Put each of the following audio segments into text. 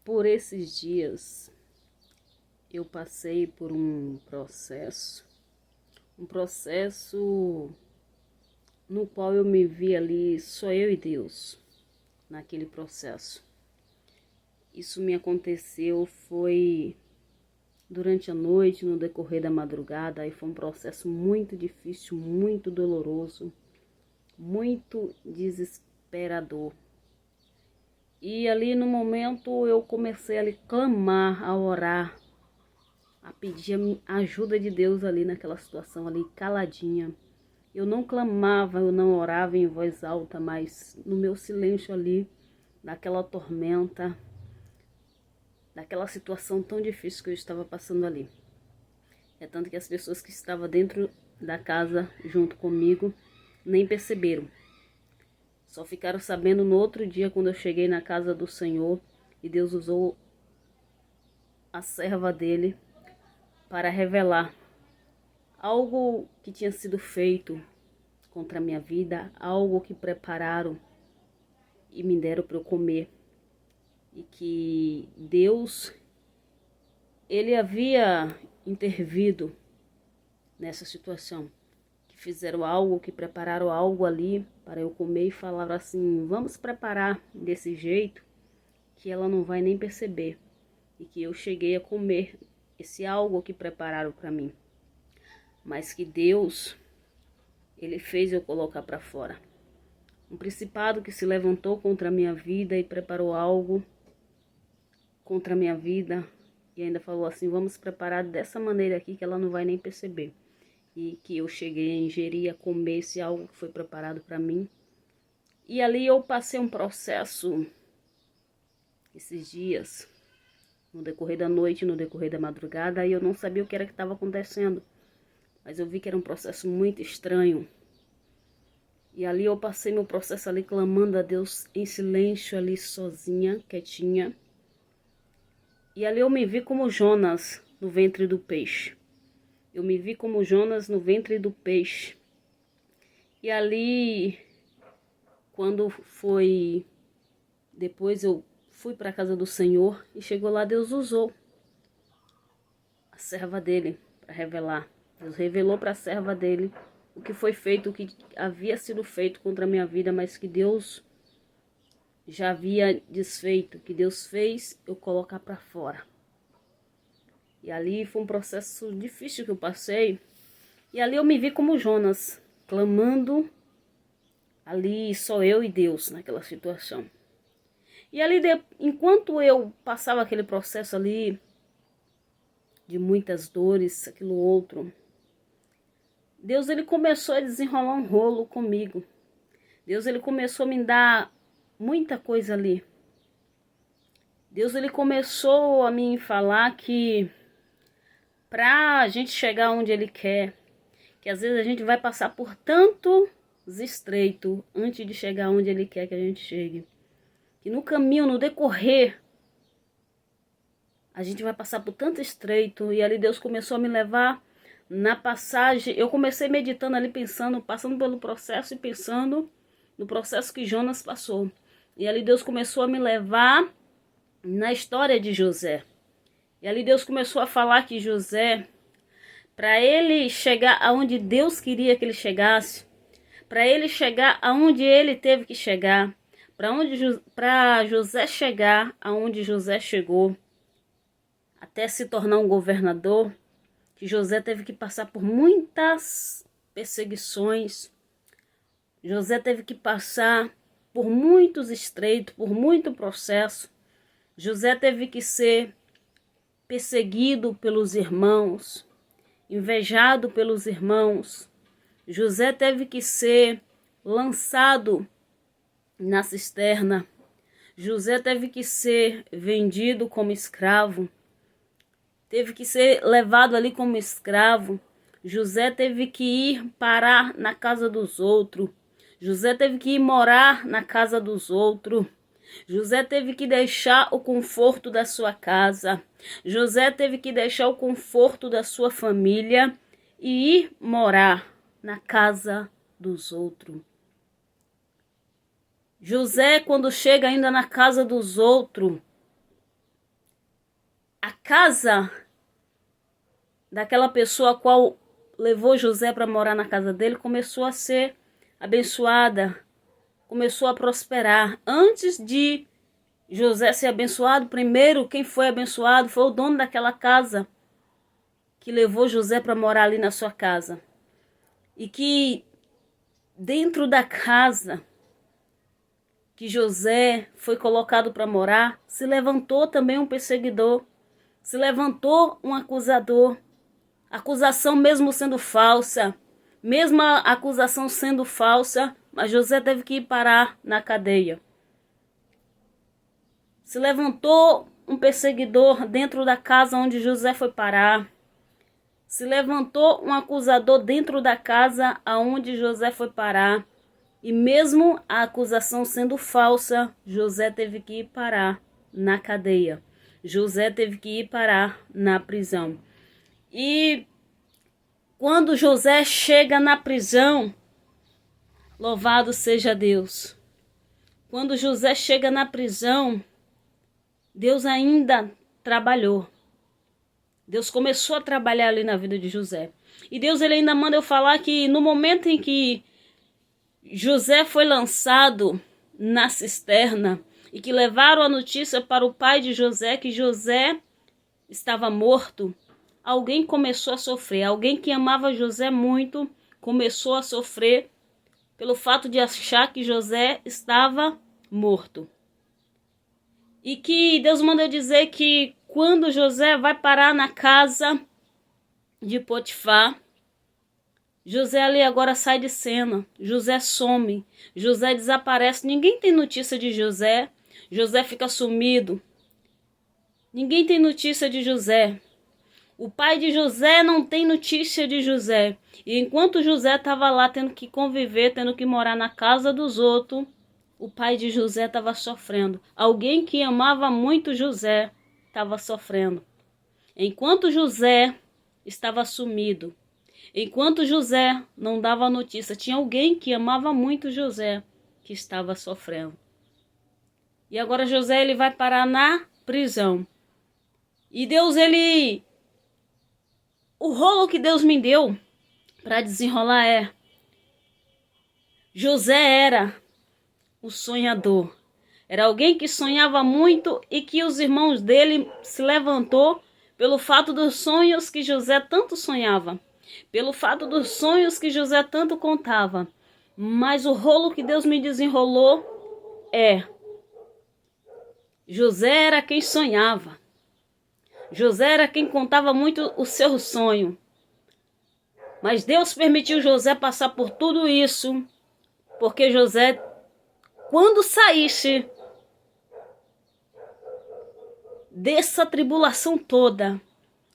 Por esses dias eu passei por um processo no qual eu me vi ali só eu e Deus naquele processo. Isso me aconteceu foi durante a noite, no decorrer da madrugada, e foi um processo muito difícil, muito doloroso, muito desesperador. E ali no momento eu comecei a clamar, a orar, a pedir a ajuda de Deus ali naquela situação ali, caladinha. Eu não clamava, eu não orava em voz alta, mas no meu silêncio ali, naquela tormenta, daquela situação tão difícil que eu estava passando ali. É tanto que as pessoas que estavam dentro da casa junto comigo nem perceberam. Só ficaram sabendo no outro dia, quando eu cheguei na casa do Senhor, e Deus usou a serva dele para revelar algo que tinha sido feito contra a minha vida, algo que prepararam e me deram para eu comer. E que Deus, ele havia intervido nessa situação. Que fizeram algo, que prepararam algo ali para eu comer e falaram assim: vamos preparar desse jeito que ela não vai nem perceber. E que eu cheguei a comer esse algo que prepararam para mim. Mas que Deus, ele fez eu colocar para fora. Um principado que se levantou contra a minha vida e preparou algo contra a minha vida. E ainda falou assim: vamos preparar dessa maneira aqui que ela não vai nem perceber. E que eu cheguei a ingerir, a comer esse algo que foi preparado para mim. E ali eu passei um processo, esses dias, no decorrer da noite, no decorrer da madrugada, e eu não sabia o que era que estava acontecendo. Mas eu vi que era um processo muito estranho. E ali eu passei meu processo ali clamando a Deus em silêncio ali sozinha, quietinha. E ali eu me vi como Jonas no ventre do peixe. Eu me vi como Jonas no ventre do peixe. E ali, quando foi... Depois eu fui para a casa do Senhor e chegou lá, Deus usou a serva dele para revelar. Deus revelou para a serva dele o que foi feito, o que havia sido feito contra a minha vida, mas que Deus já havia desfeito, que Deus fez eu colocar para fora. E ali foi um processo difícil que eu passei. E ali eu me vi como Jonas, clamando ali só eu e Deus naquela situação. E ali, enquanto eu passava aquele processo ali, de muitas dores, aquilo outro, Deus, ele começou a desenrolar um rolo comigo. Deus, ele começou a me dar muita coisa ali. Deus, ele começou a me falar que para a gente chegar onde ele quer, que às vezes a gente vai passar por tantos estreitos antes de chegar onde ele quer que a gente chegue. Que no caminho, no decorrer, a gente vai passar por tanto estreito. E ali Deus começou a me levar na passagem. Eu comecei meditando ali, pensando, passando pelo processo e pensando no processo que Jonas passou. E ali Deus começou a me levar na história de José. E ali Deus começou a falar que José, para ele chegar aonde Deus queria que ele chegasse, para ele chegar aonde ele teve que chegar, para José chegar aonde José chegou, até se tornar um governador, que José teve que passar por muitas perseguições. José teve que passar por muitos estreitos, por muito processo. José teve que ser perseguido pelos irmãos, invejado pelos irmãos. José teve que ser lançado na cisterna. José teve que ser vendido como escravo. Teve que ser levado ali como escravo. José teve que ir parar na casa dos outros. José teve que ir morar na casa dos outros. José teve que deixar o conforto da sua casa. José teve que deixar o conforto da sua família e ir morar na casa dos outros. José, quando chega ainda na casa dos outros, a casa daquela pessoa a qual levou José para morar na casa dele começou a ser abençoada, começou a prosperar. Antes de José ser abençoado, primeiro quem foi abençoado foi o dono daquela casa que levou José para morar ali na sua casa. E que dentro da casa que José foi colocado para morar, se levantou também um perseguidor, se levantou um acusador. Acusação mesmo sendo falsa, mesmo a acusação sendo falsa, mas José teve que ir parar na cadeia. Se levantou um perseguidor dentro da casa onde José foi parar. Se levantou um acusador dentro da casa aonde José foi parar. E mesmo a acusação sendo falsa, José teve que ir parar na cadeia. José teve que ir parar na prisão. E quando José chega na prisão, louvado seja Deus. Quando José chega na prisão, Deus ainda trabalhou. Deus começou a trabalhar ali na vida de José. E Deus ele ainda manda eu falar que no momento em que José foi lançado na cisterna e que levaram a notícia para o pai de José que José estava morto, alguém começou a sofrer. Alguém que amava José muito começou a sofrer pelo fato de achar que José estava morto. E que Deus mandou dizer que quando José vai parar na casa de Potifar, José ali agora sai de cena. José some. José desaparece. Ninguém tem notícia de José. José fica sumido. Ninguém tem notícia de José. O pai de José não tem notícia de José. E enquanto José estava lá tendo que conviver, tendo que morar na casa dos outros, o pai de José estava sofrendo. Alguém que amava muito José estava sofrendo. Enquanto José estava sumido, enquanto José não dava notícia, tinha alguém que amava muito José que estava sofrendo. E agora José ele vai parar na prisão. E Deus o rolo que Deus me deu para desenrolar é: José era o sonhador. Era alguém que sonhava muito e que os irmãos dele se levantou pelo fato dos sonhos que José tanto sonhava, pelo fato dos sonhos que José tanto contava. Mas o rolo que Deus me desenrolou é: José era quem sonhava. José era quem contava muito o seu sonho. Mas Deus permitiu José passar por tudo isso, porque José, quando saísse dessa tribulação toda,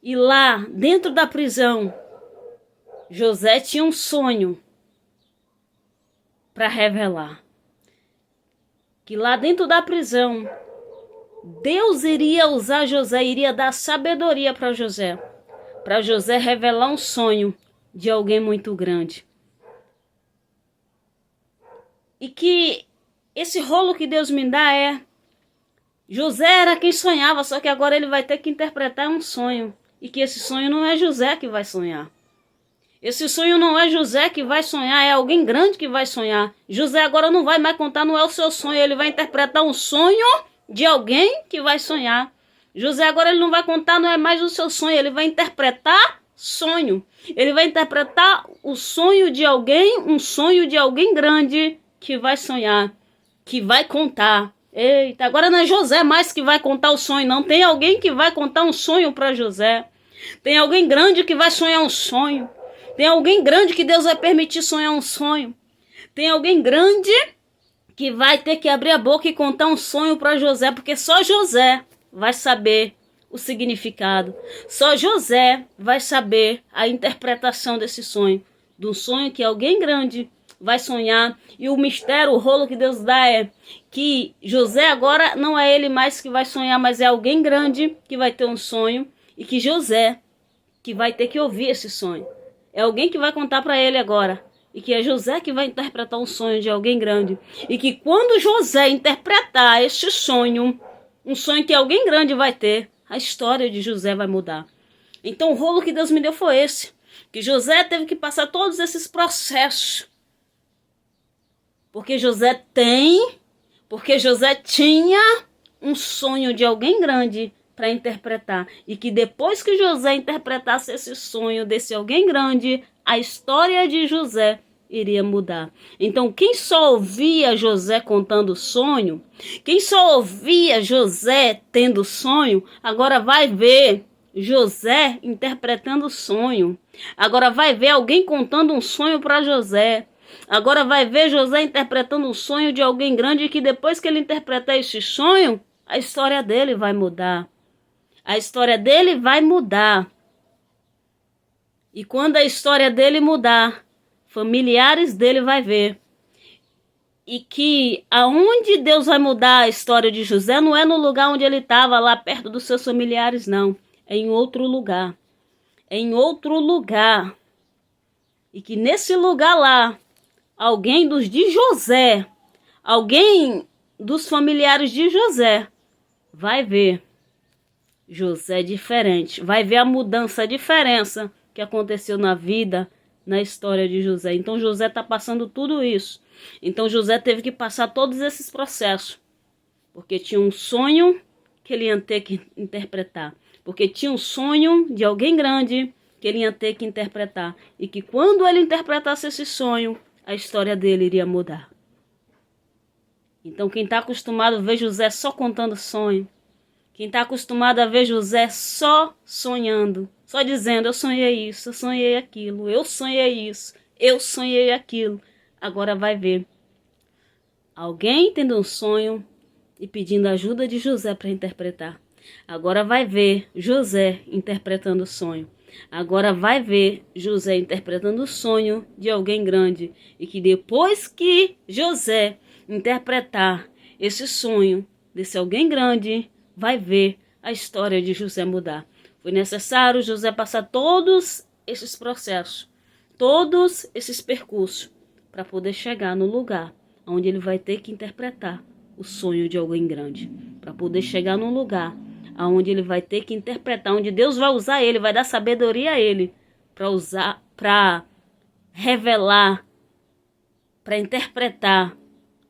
e lá dentro da prisão, José tinha um sonho para revelar. Que lá dentro da prisão, Deus iria usar José, iria dar sabedoria para José revelar um sonho de alguém muito grande. E que esse rolo que Deus me dá é: José era quem sonhava, só que agora ele vai ter que interpretar um sonho. E que esse sonho não é José que vai sonhar. Esse sonho não é José que vai sonhar, é alguém grande que vai sonhar. José agora não vai mais contar, não é o seu sonho, ele vai interpretar um sonho de alguém que vai sonhar. José agora ele não vai contar, não é mais o seu sonho, ele vai interpretar sonho. Ele vai interpretar o sonho de alguém, um sonho de alguém grande que vai sonhar, que vai contar. Eita, agora não é José mais que vai contar o sonho, não. Tem alguém que vai contar um sonho para José. Tem alguém grande que vai sonhar um sonho. Tem alguém grande que Deus vai permitir sonhar um sonho. Tem alguém grande que vai ter que abrir a boca e contar um sonho para José, porque só José vai saber o significado. Só José vai saber a interpretação desse sonho. Do sonho que alguém grande vai sonhar. E o mistério, o rolo que Deus dá é que José agora não é ele mais que vai sonhar, mas é alguém grande que vai ter um sonho. E que José que vai ter que ouvir esse sonho. É alguém que vai contar para ele agora. E que é José que vai interpretar um sonho de alguém grande. E que quando José interpretar este sonho, um sonho que alguém grande vai ter, a história de José vai mudar. Então o rolo que Deus me deu foi esse, que José teve que passar todos esses processos. Porque José tinha um sonho de alguém grande para interpretar. E que depois que José interpretasse esse sonho desse alguém grande, a história de José iria mudar. Então, quem só ouvia José contando o sonho, quem só ouvia José tendo sonho, agora vai ver José interpretando o sonho. Agora vai ver alguém contando um sonho para José. Agora vai ver José interpretando um sonho de alguém grande, que depois que ele interpretar esse sonho, a história dele vai mudar. A história dele vai mudar. E quando a história dele mudar, familiares dele vai ver. E que aonde Deus vai mudar a história de José não é no lugar onde ele estava, lá perto dos seus familiares, não. É em outro lugar. É em outro lugar. E que nesse lugar lá, alguém dos de José, alguém dos familiares de José, vai ver José diferente. Vai ver a mudança, a diferença que aconteceu na vida, na história de José. Então José está passando tudo isso. Então José teve que passar todos esses processos. Porque tinha um sonho que ele ia ter que interpretar. Porque tinha um sonho de alguém grande que ele ia ter que interpretar. E que quando ele interpretasse esse sonho, a história dele iria mudar. Então quem está acostumado a ver José só contando sonho, quem está acostumado a ver José só sonhando, só dizendo, eu sonhei isso, eu sonhei aquilo, eu sonhei isso, eu sonhei aquilo. Agora vai ver alguém tendo um sonho e pedindo ajuda de José para interpretar. Agora vai ver José interpretando o sonho. Agora vai ver José interpretando o sonho de alguém grande. E que depois que José interpretar esse sonho desse alguém grande, vai ver a história de José mudar. Foi necessário José passar todos esses processos, todos esses percursos, para poder chegar no lugar onde ele vai ter que interpretar o sonho de alguém grande. Para poder chegar num lugar onde ele vai ter que interpretar, onde Deus vai usar ele, vai dar sabedoria a ele, para usar, para revelar, para interpretar,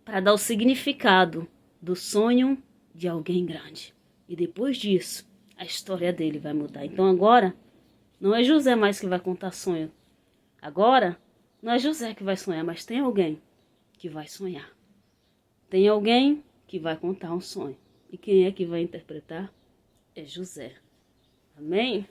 para dar o significado do sonho de alguém grande. E depois disso, a história dele vai mudar. Então agora, não é José mais que vai contar sonho. Agora, não é José que vai sonhar, mas tem alguém que vai sonhar. Tem alguém que vai contar um sonho. E quem é que vai interpretar? É José. Amém?